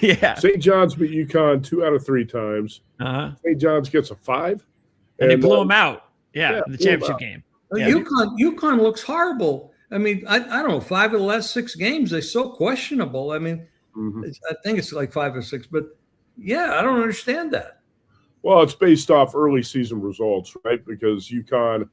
Speaker 1: Yeah.
Speaker 3: St. John's beat UConn 2 out of 3 times. St. John's gets a 5.
Speaker 1: And they blew them out. Yeah, in the championship game.
Speaker 2: Yeah. UConn looks horrible. I mean, I don't know, 5 of the last 6 games, they're so questionable. I mean, I think it's like 5 or 6. But, yeah, I don't understand that.
Speaker 3: Well, it's based off early season results, right? Because UConn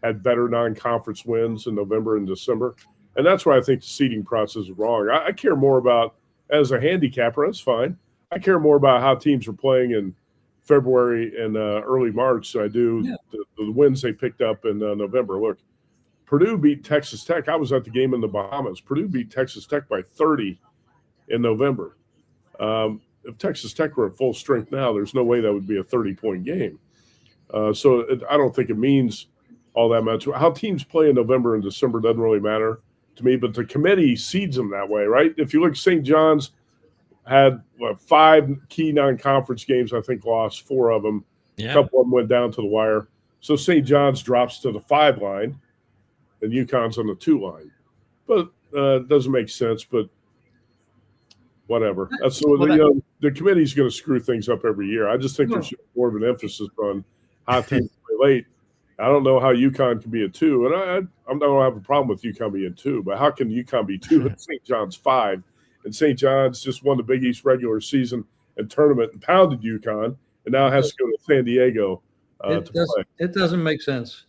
Speaker 3: had better non-conference wins in November and December. And that's why I think the seeding process is wrong. I care more about, as a handicapper, that's fine. I care more about how teams are playing in February and early March than I do the wins they picked up in November. Look, Purdue beat Texas Tech. I was at the game in the Bahamas. Purdue beat Texas Tech by 30 in November. If Texas Tech were at full strength now, there's no way that would be a 30-point game. I don't think it means all that much. How teams play in November and December doesn't really matter to me, but the committee seeds them that way, right? If you look, St. John's had 5 key non-conference games, I think lost 4 of them. Yeah. A couple of them went down to the wire. So St. John's drops to the 5 line, and UConn's on the 2 line. But it doesn't make sense, but whatever. That's the committee's going to screw things up every year. I just think there should be more of an emphasis on how teams play late. I don't know how UConn can be a 2, and I don't have a problem with UConn being 2, but how can UConn be 2 and St. John's 5? And St. John's just won the Big East regular season and tournament and pounded UConn, and now has to go to San Diego to play.
Speaker 2: It doesn't make sense.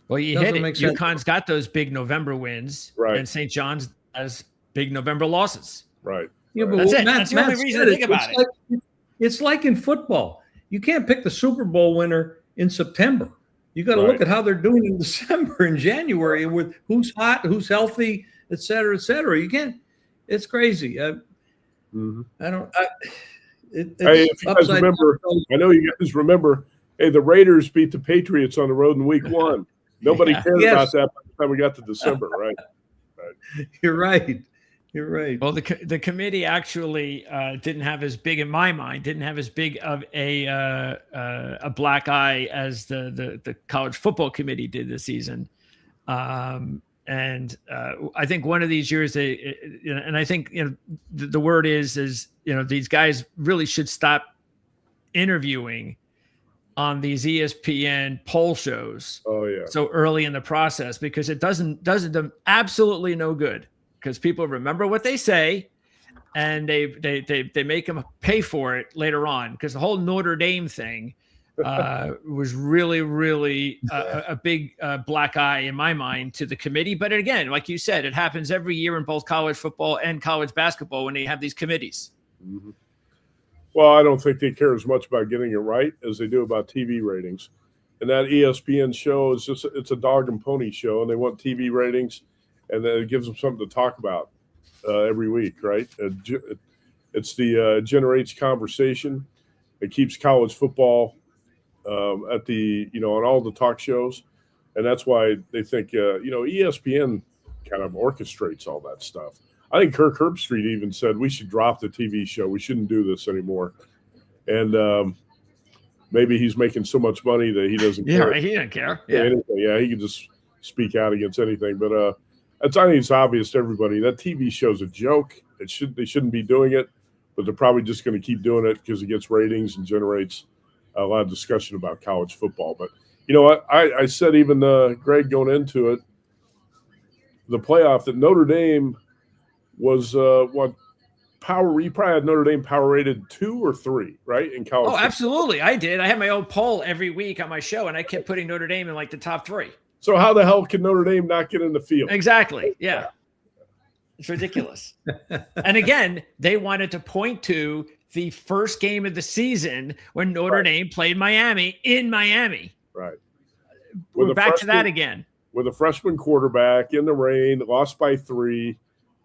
Speaker 1: Well, you hit it. UConn's got those big November wins,
Speaker 3: right?
Speaker 1: And St. John's has big November losses,
Speaker 3: right?
Speaker 2: Yeah, but
Speaker 1: that's it. That's the only reason to think about it.
Speaker 2: It's like in football. You can't pick the Super Bowl winner in September. You got to look at how they're doing in December and January with who's hot, who's healthy, et cetera, et cetera. You can't. It's crazy. I don't.
Speaker 3: If you guys remember, I know you guys remember. Hey, the Raiders beat the Patriots on the road in Week 1. Nobody cared about that by the time we got to December, right?
Speaker 2: You're right. You're right.
Speaker 1: Well, the committee actually didn't have as big, in my mind, didn't have as big of a black eye as the college football committee did this season. And I think one of these years, and I think the word is these guys really should stop interviewing on these ESPN poll shows.
Speaker 3: Oh yeah.
Speaker 1: So early in the process, because it doesn't them absolutely no good. Because people remember what they say, and they make them pay for it later on. Because the whole Notre Dame thing was really, really a big black eye in my mind to the committee. But again, like you said, it happens every year in both college football and college basketball when they have these committees.
Speaker 3: Mm-hmm. Well, I don't think they care as much about getting it right as they do about TV ratings. And that ESPN show is it's a dog and pony show, and they want TV ratings. And then it gives them something to talk about every week, right? It's the generates conversation. It keeps college football at the on all the talk shows, and that's why they think ESPN kind of orchestrates all that stuff. I think Kirk Herbstreit even said we should drop the TV show. We shouldn't do this anymore, and maybe he's making so much money that he doesn't care.
Speaker 1: He doesn't care.
Speaker 3: Anything. Yeah, he can just speak out against anything, but. I think it's obvious to everybody that TV show's a joke. They shouldn't be doing it, but they're probably just going to keep doing it because it gets ratings and generates a lot of discussion about college football. But, I said even, Greg, going into it, the playoff, that Notre Dame was power. You probably had Notre Dame power rated 2 or 3, right? In college.
Speaker 1: Oh, absolutely. I did. I had my own poll every week on my show, and I kept putting Notre Dame in like the top 3.
Speaker 3: So how the hell can Notre Dame not get in the field?
Speaker 1: Exactly. Yeah. It's ridiculous. And again, they wanted to point to the first game of the season when Notre Dame played Miami in Miami.
Speaker 3: Right.
Speaker 1: We're back to that again.
Speaker 3: With a freshman quarterback in the rain, lost by 3,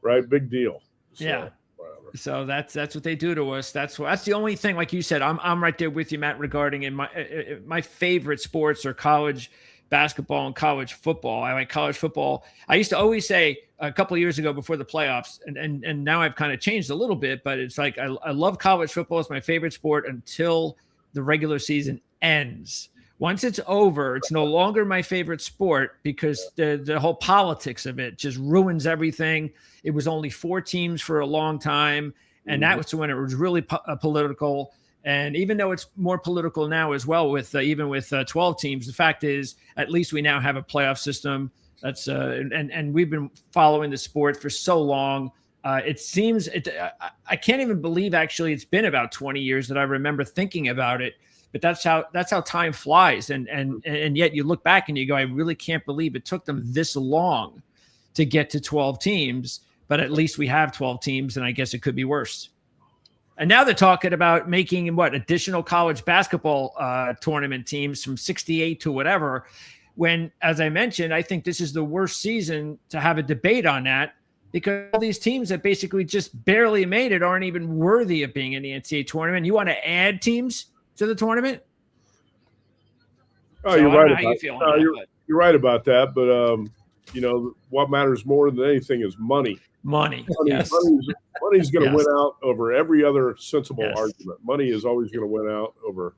Speaker 3: right? Big deal. So,
Speaker 1: yeah. Whatever. So that's what they do to us. That's the only thing, like you said, I'm right there with you, Matt, regarding in my favorite sports are college basketball and college football. I like college football. I used to always say a couple of years ago before the playoffs, and now I've kind of changed a little bit, but it's like I love college football. It's my favorite sport until the regular season ends. Once it's over, it's no longer my favorite sport because the whole politics of it just ruins everything. It was only 4 teams for a long time, and that was when it was really political. And even though it's more political now as well, with even with 12 teams, the fact is at least we now have a playoff system. That's and we've been following the sport for so long. It seems I can't even believe actually it's been about 20 years that I remember thinking about it. But that's how time flies, and yet you look back and you go, I really can't believe it took them this long to get to 12 teams. But at least we have 12 teams, and I guess it could be worse. And now they're talking about making additional college basketball tournament teams from 68 to whatever. When, as I mentioned, I think this is the worst season to have a debate on that because all these teams that basically just barely made it aren't even worthy of being in the NCAA tournament. You want to add teams to the tournament?
Speaker 3: Oh, so you're right. You're right about that. But what matters more than anything is money.
Speaker 1: Money. Yes.
Speaker 3: Money's going to win out over every other sensible argument. Money is always going to win out over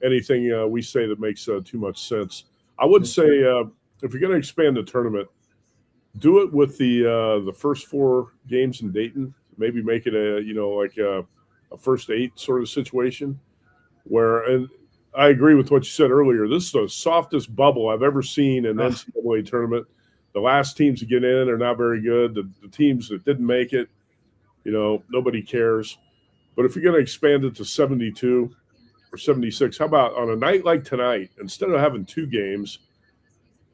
Speaker 3: anything we say that makes too much sense. I would say if you're going to expand the tournament, do it with the first 4 games in Dayton. Maybe make it a first 8 sort of situation. And I agree with what you said earlier. This is the softest bubble I've ever seen in an NCAA tournament. The last teams to get in are not very good. The teams that didn't make it, nobody cares. But if you're going to expand it to 72 or 76, how about on a night like tonight, instead of having 2 games,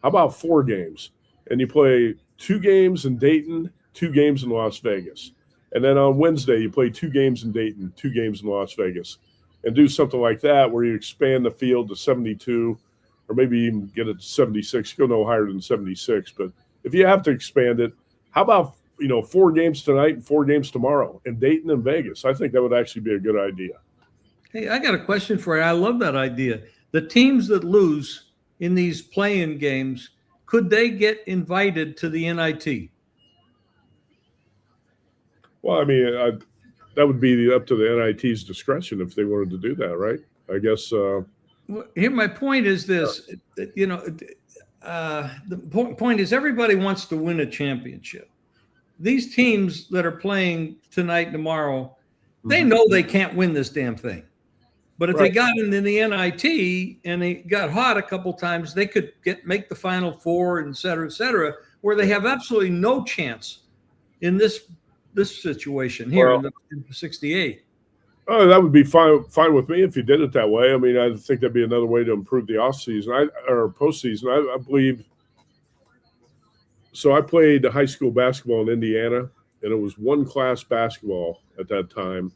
Speaker 3: how about 4 games? And you play 2 games in Dayton, 2 games in Las Vegas. And then on Wednesday, you play 2 games in Dayton, 2 games in Las Vegas. And do something like that where you expand the field to 72 or maybe even get it to 76. Go no higher than 76. But if you have to expand it, how about 4 games tonight and 4 games tomorrow in Dayton and Vegas? I think that would actually be a good idea.
Speaker 2: Hey, I got a question for you. I love that idea. The teams that lose in these play-in games, could they get invited to the NIT?
Speaker 3: Well, I mean, that would be up to the NIT's discretion if they wanted to do that, right? I guess.
Speaker 2: Well, here, my point is this. The point is everybody wants to win a championship. These teams that are playing tonight and tomorrow, they know they can't win this damn thing. But if they got into the NIT and they got hot a couple times, they could make the Final Four, et cetera, where they have absolutely no chance in this situation here in the 68.
Speaker 3: Oh, that would be fine with me if you did it that way. I mean, I think that'd be another way to improve the offseason or postseason. I believe. So I played high school basketball in Indiana, and it was 1-class basketball at that time.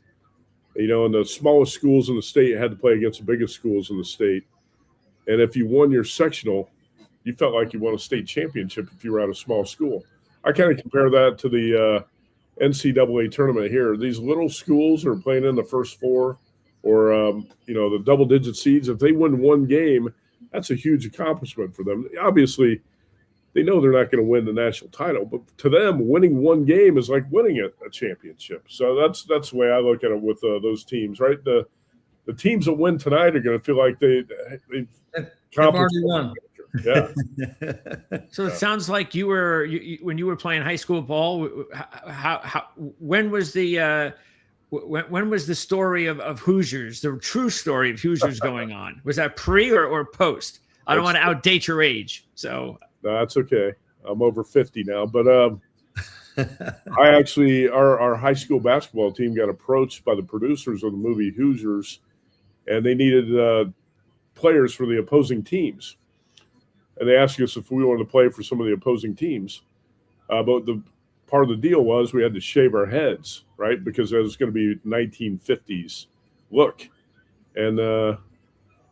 Speaker 3: And the smallest schools in the state had to play against the biggest schools in the state. And if you won your sectional, you felt like you won a state championship if you were at a small school. I kind of compare that to the NCAA tournament here. These little schools are playing in the first 4 or, the double-digit seeds. If they win 1 game, that's a huge accomplishment for them. Obviously, they know they're not going to win the national title, but to them, winning 1 game is like winning a championship. So that's the way I look at it with those teams, right? The teams that win tonight are going to feel like they've
Speaker 2: already won.
Speaker 3: Yeah.
Speaker 1: So it sounds like you when you were playing high school ball. When was the when was the story of Hoosiers, the true story of Hoosiers going on? Was that pre or post? I don't want to outdate your age. So
Speaker 3: no, that's okay. I'm over 50 now, but I actually, our high school basketball team got approached by the producers of the movie Hoosiers, and they needed players for the opposing teams. And they asked us if we wanted to play for some of the opposing teams. But the part of the deal was we had to shave our heads, right? Because it was going to be 1950s look. And there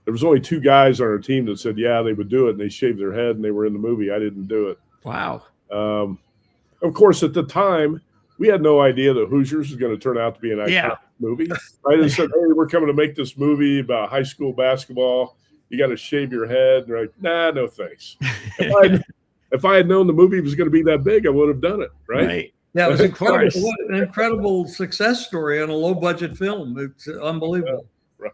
Speaker 3: was only 2 guys on our team that said, yeah, they would do it. And they shaved their head and they were in the movie. I didn't do it.
Speaker 1: Wow.
Speaker 3: Of course, at the time, we had no idea that Hoosiers was going to turn out to be an iconic movie. Right? They said, hey, we're coming to make this movie about high school basketball. You got to shave your head. And they're like, nah, no thanks. If I had known the movie was going to be that big, I would have done it. Right.
Speaker 2: Yeah, it was incredible. What an incredible success story on a low budget film. It's unbelievable.
Speaker 3: Right.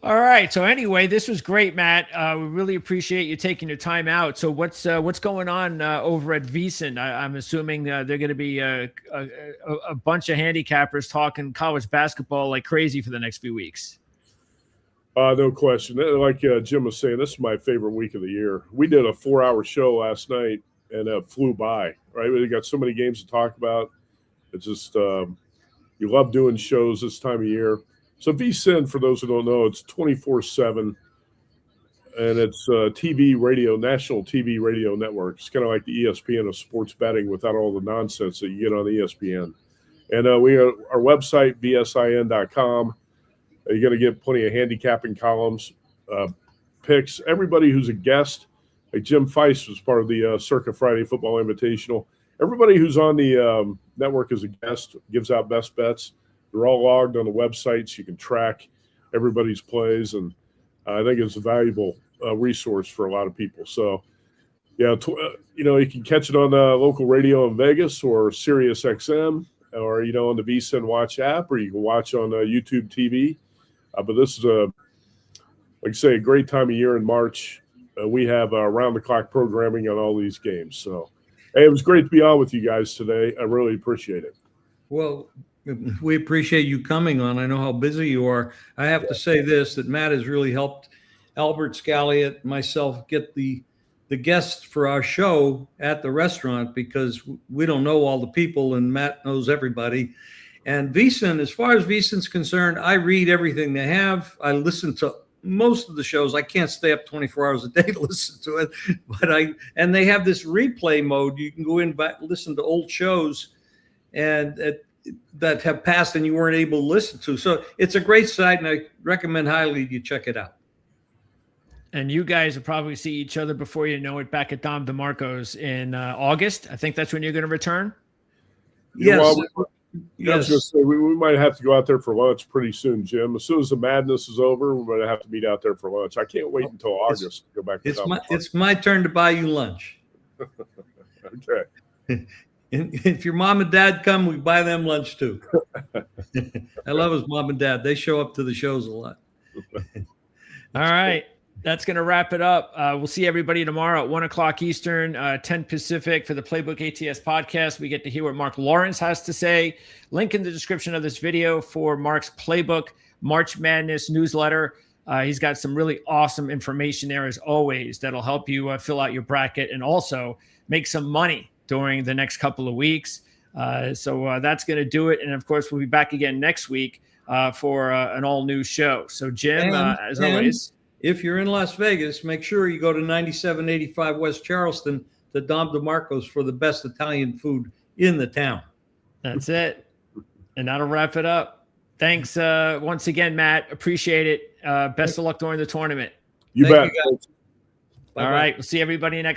Speaker 1: All right. So anyway, this was great, Matt. We really appreciate you taking your time out. So what's going on over at VSiN? I'm assuming they're going to be a bunch of handicappers talking college basketball like crazy for the next few weeks.
Speaker 3: No question. Like Jim was saying, this is my favorite week of the year. We did a 4-hour show last night, and it flew by. Right, we got so many games to talk about. It's just you love doing shows this time of year. So VSiN, for those who don't know, it's 24/7, and it's TV, radio, national TV radio network. It's kind of like the ESPN of sports betting without all the nonsense that you get on ESPN. And we are our website, vsin.com. You're going to get plenty of handicapping columns, picks. Everybody who's a guest, like Jim Feist was part of the Circa Friday Football Invitational. Everybody who's on the network as a guest gives out best bets. They're all logged on the websites. You can track everybody's plays, and I think it's a valuable resource for a lot of people. So, yeah, you can catch it on the local radio in Vegas or Sirius XM, or on the VSiN Watch app, or you can watch on YouTube TV. But this is like I say, a great time of year in March. We have round-the-clock programming on all these games. So, hey, it was great to be on with you guys today. I really appreciate it.
Speaker 2: Well, we appreciate you coming on. I know how busy you are. I have to say this, that Matt has really helped Albert Scalliot, myself, get the guests for our show at the restaurant, because we don't know all the people and Matt knows everybody. And VSiN, as far as VSiN's concerned, I read everything they have. I listen to most of the shows. I can't stay up 24 hours a day to listen to it, and they have this replay mode. You can go in back, listen to old shows and that have passed and you weren't able to listen to. So it's a great site, and I recommend highly you check it out.
Speaker 1: And you guys will probably see each other before you know it back at Dom DeMarco's in August. I think that's when you're going to return.
Speaker 2: Yes.
Speaker 3: Well, I was going to say, we might have to go out there for lunch pretty soon, Jim. As soon as the madness is over, we're going to have to meet out there for lunch. I can't wait until August to go back to
Speaker 2: it's my turn to buy you lunch.
Speaker 3: Okay.
Speaker 2: If your mom and dad come, we buy them lunch too. I love his mom and dad. They show up to the shows a lot.
Speaker 1: All right. That's going to wrap it up. We'll see everybody tomorrow at 1:00 Eastern, 10 Pacific for the Playbook ATS podcast. We get to hear what Mark Lawrence has to say. Link in the description of this video for Mark's Playbook March Madness newsletter. He's got some really awesome information there, as always, that'll help you fill out your bracket and also make some money during the next couple of weeks. So that's going to do it. And, of course, we'll be back again next week for an all-new show. So, Jim, as always.
Speaker 2: If you're in Las Vegas, make sure you go to 9785 West Charleston to Dom DeMarco's for the best Italian food in the town.
Speaker 1: That's it. And that'll wrap it up. Thanks once again, Matt. Appreciate it. Best of luck during the tournament.
Speaker 3: You bet.
Speaker 2: You,
Speaker 1: all right. We'll see everybody next